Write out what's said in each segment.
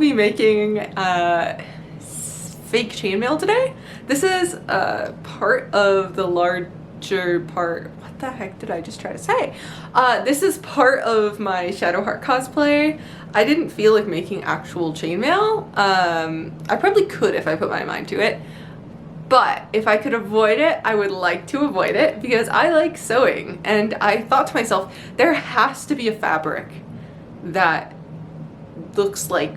be making fake chainmail today. This is part of the larger part. What the heck did I just try to say? This is part of my Shadowheart cosplay. I didn't feel like making actual chainmail. I probably could if I put my mind to it. But if I could avoid it, I would like to avoid it because I like sewing. And I thought to myself, there has to be a fabric that looks like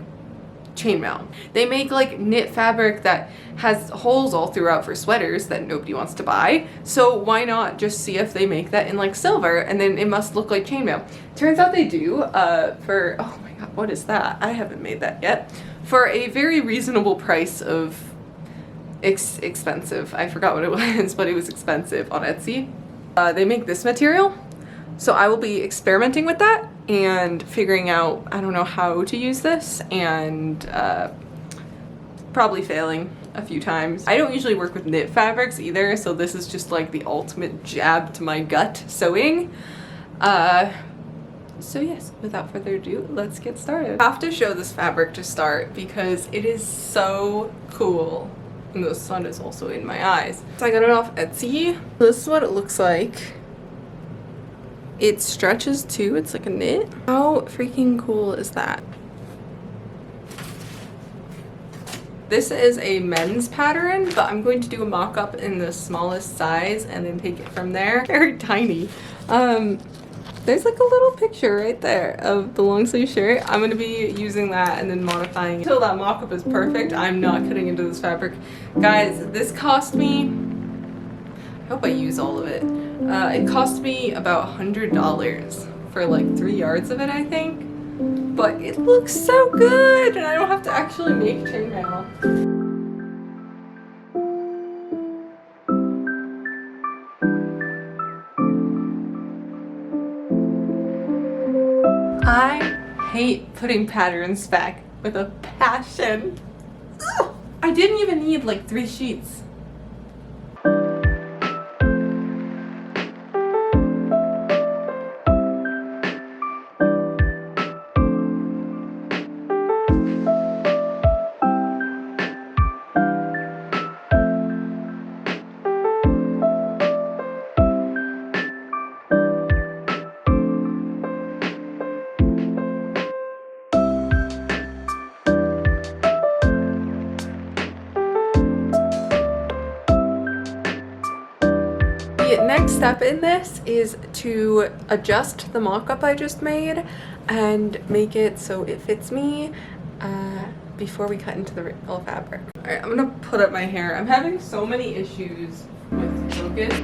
chainmail. They make like knit fabric that has holes all throughout for sweaters that nobody wants to buy. So why not just see if they make that in like silver, and then it must look like chainmail. Turns out they do for, oh my god, what is that? I haven't made that yet. For a very reasonable price of expensive. I forgot what it was, but it was expensive on Etsy. They make this material. So I will be experimenting with that and figuring out, I don't know how to use this, and probably failing a few times. I don't usually work with knit fabrics either, so this is just like the ultimate jab to my gut sewing. So yes, without further ado, let's get started. I have to show this fabric to start because it is so cool. And the sun is also in my eyes. So I got it off Etsy. This is what it looks like. It stretches too, it's like a knit. How freaking cool is that? This is a men's pattern, but I'm going to do a mock-up in the smallest size and then take it from there. Very tiny. There's like a little picture right there of the long sleeve shirt. I'm going to be using that and then modifying it until that mock-up is perfect. I'm not cutting into this fabric. Guys, this cost me, I hope I use all of it. It cost me about $100 for like 3 yards of it, I think. But it looks so good, and I don't have to actually make chainmail. I hate putting patterns back with a passion. Ugh. I didn't even need like 3 sheets. The next step in this is to adjust the mock-up I just made and make it so it fits me before we cut into the real fabric. Alright, I'm gonna put up my hair. I'm having so many issues with focus.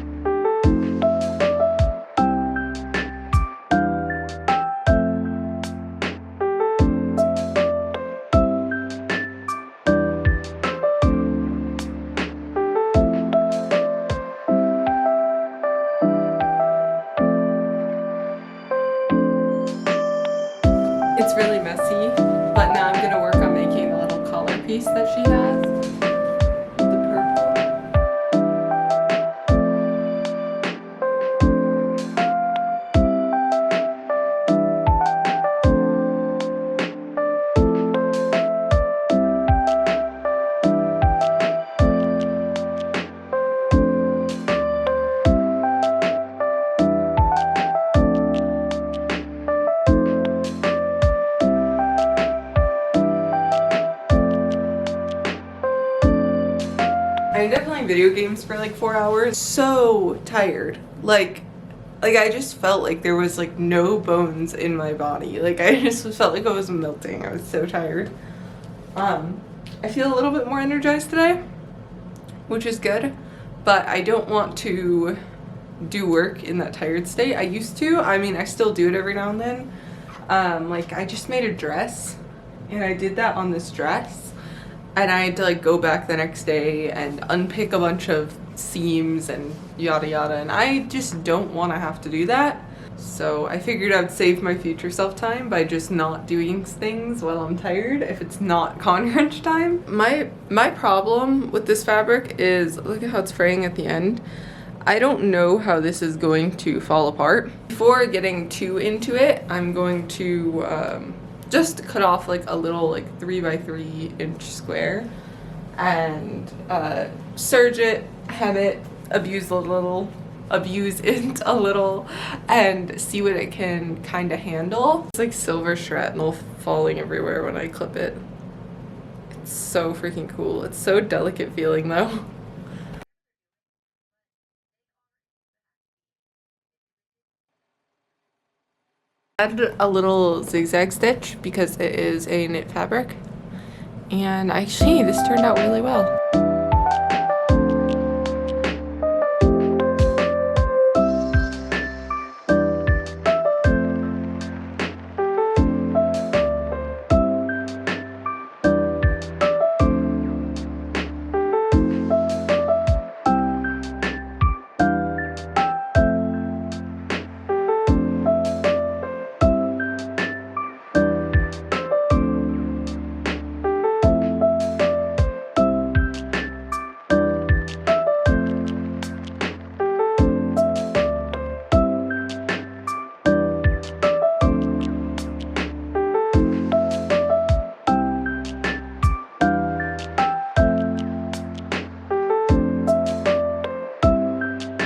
It's really messy, but now I'm gonna work on making the little collar piece that she has. The purple. I ended up playing video games for like 4 hours. So tired. Like I just felt like there was like no bones in my body. Like I just felt like I was melting. I was so tired. I feel a little bit more energized today, which is good, but I don't want to do work in that tired state. I used to. I mean, I still do it every now and then. Like I just made a dress and I did that on this dress. And I had to like go back the next day and unpick a bunch of seams and yada yada, and I just don't want to have to do that. So I figured I'd save my future self time by just not doing things while I'm tired if it's not con crunch time. My problem with this fabric is, look at how it's fraying at the end. I don't know how this is going to fall apart. Before getting too into it, I'm going to just cut off like a little like 3x3 inch square and serge it, hem it, abuse it a little, and see what it can kind of handle. It's like silver shrapnel falling everywhere when I clip it. It's so freaking cool. It's so delicate feeling though. Added a little zigzag stitch because it is a knit fabric, and actually this turned out really well.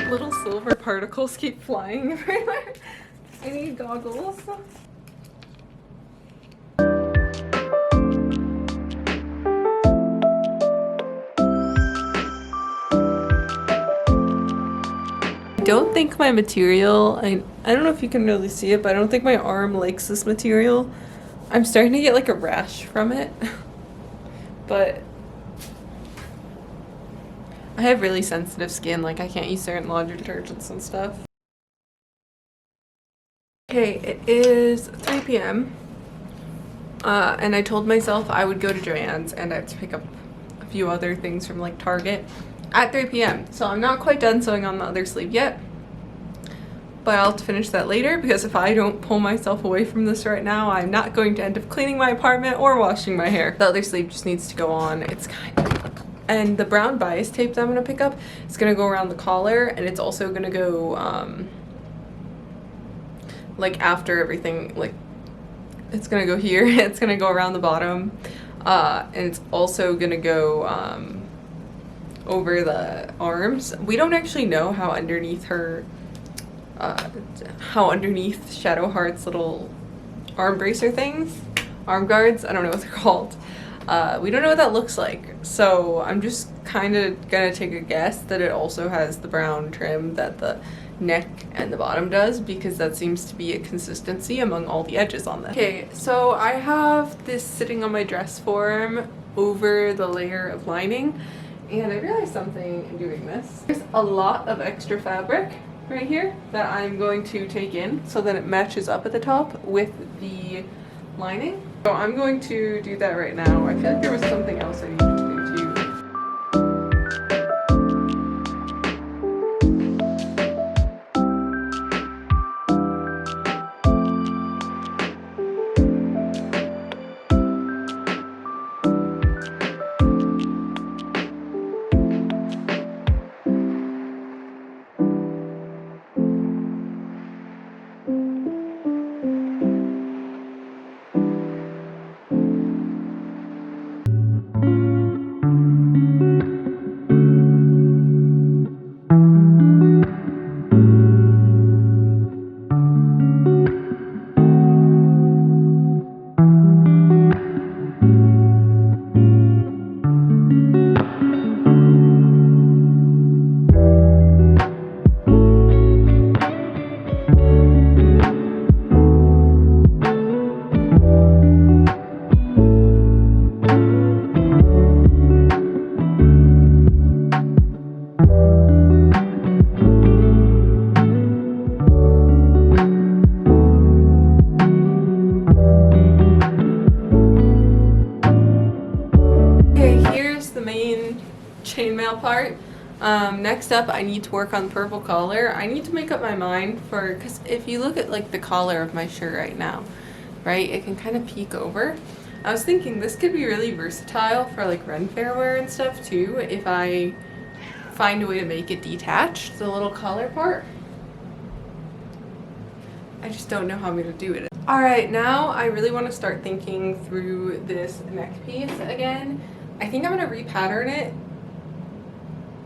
Little silver particles keep flying everywhere. I need goggles. I don't think my material, I don't know if you can really see it, but I don't think my arm likes this material. I'm starting to get like a rash from it. But I have really sensitive skin, like I can't use certain laundry detergents and stuff. Okay, it is 3 p.m. And I told myself I would go to Joann's and I have to pick up a few other things from like Target at 3 p.m. So I'm not quite done sewing on the other sleeve yet, but I'll have to finish that later because if I don't pull myself away from this right now, I'm not going to end up cleaning my apartment or washing my hair. The other sleeve just needs to go on. It's kind of, and the brown bias tape that I'm going to pick up is going to go around the collar, and it's also going to go like after everything, like it's going to go here, it's going to go around the bottom, and it's also going to go over the arms. We don't actually know how underneath her Shadowheart's little arm bracer things, arm guards, I don't know what they're called. We don't know what that looks like, so I'm just kind of gonna take a guess that it also has the brown trim that the neck and the bottom does, because that seems to be a consistency among all the edges on this. Okay, so I have this sitting on my dress form over the layer of lining, and I realized something in doing this. There's a lot of extra fabric right here that I'm going to take in so that it matches up at the top with the lining. So I'm going to do that right now. I feel like there was something else I needed to do too. Chainmail part. Next up, I need to work on the purple collar. I need to make up my mind for, because if you look at like the collar of my shirt right now, right, it can kind of peek over. I was thinking this could be really versatile for like Ren Fair wear and stuff too, if I find a way to make it detached, the little collar part. I just don't know how I'm going to do it. Alright, now I really want to start thinking through this neck piece again. I think I'm going to repattern it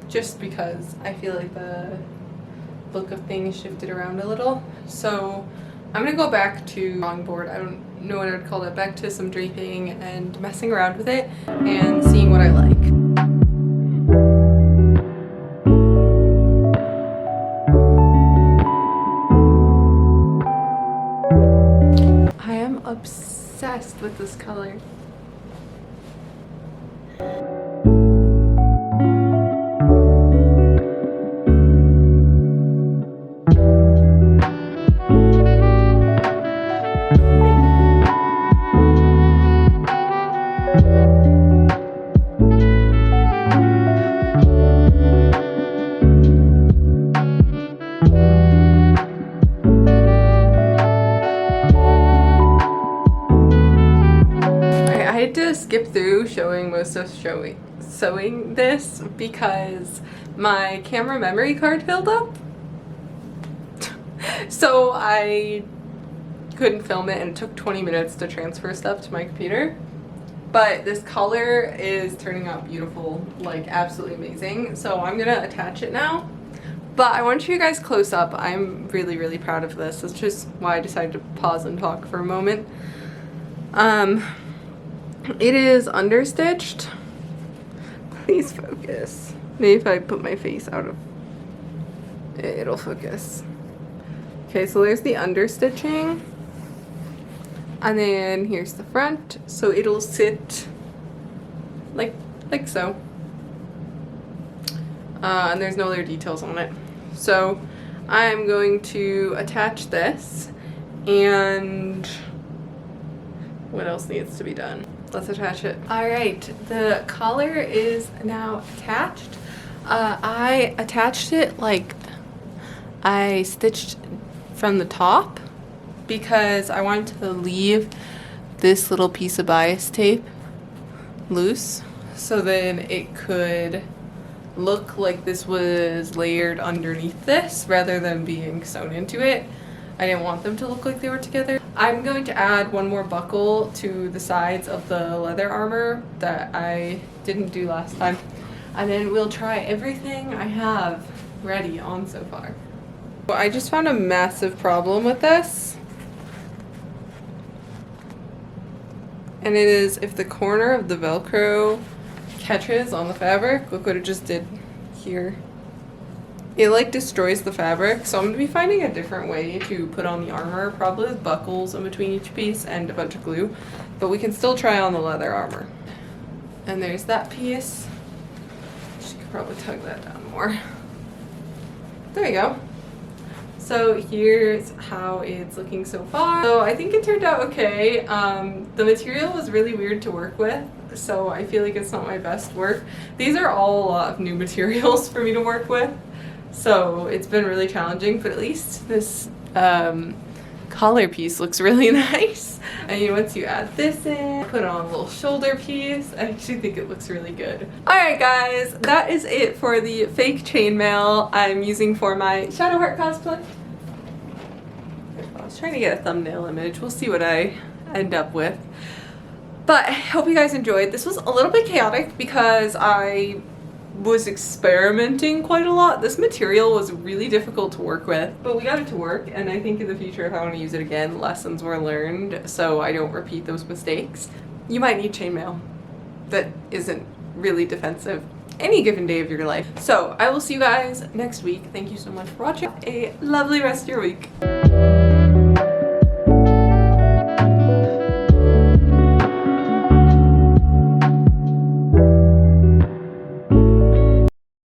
just because I feel like the look of things shifted around a little. So I'm going to go back to drawing board. I don't know what I would call it. Back to some draping and messing around with it and seeing what I like. Obsessed with this color. Skip through showing most of sewing this because my camera memory card filled up. So I couldn't film it and it took 20 minutes to transfer stuff to my computer. But this color is turning out beautiful, like absolutely amazing. So I'm gonna attach it now. But I want to show you guys close up. I'm really, really proud of this. That's just why I decided to pause and talk for a moment. It is understitched. Please focus. Maybe if I put my face out of it, it'll focus. Okay, so there's the understitching. And then here's the front. So it'll sit like so. And there's no other details on it. So I'm going to attach this, and what else needs to be done? Let's attach it. All right, the collar is now attached. I attached it like I stitched from the top because I wanted to leave this little piece of bias tape loose so then it could look like this was layered underneath this rather than being sewn into it. I didn't want them to look like they were together. I'm going to add one more buckle to the sides of the leather armor that I didn't do last time. And then we'll try everything I have ready on so far. Well, I just found a massive problem with this. And it is if the corner of the Velcro catches on the fabric, look what it just did here. It like destroys the fabric, so I'm going to be finding a different way to put on the armor, probably with buckles in between each piece and a bunch of glue, but we can still try on the leather armor. And there's that piece. She could probably tug that down more. There you go. So here's how it's looking so far. So I think it turned out okay. The material was really weird to work with, so I feel like it's not my best work. These are all a lot of new materials for me to work with. So it's been really challenging, but at least this collar piece looks really nice. And once you add this in, put on a little shoulder piece, I actually think it looks really good. Alright guys, that is it for the fake chainmail I'm using for my Shadowheart cosplay. I was trying to get a thumbnail image. We'll see what I end up with. But I hope you guys enjoyed. This was a little bit chaotic because I was experimenting quite a lot. This material was really difficult to work with, but we got it to work, and I think in the future if I want to use it again, lessons were learned so I don't repeat those mistakes. You might need chainmail that isn't really defensive any given day of your life. So I will see you guys next week. Thank you so much for watching. Have a lovely rest of your week.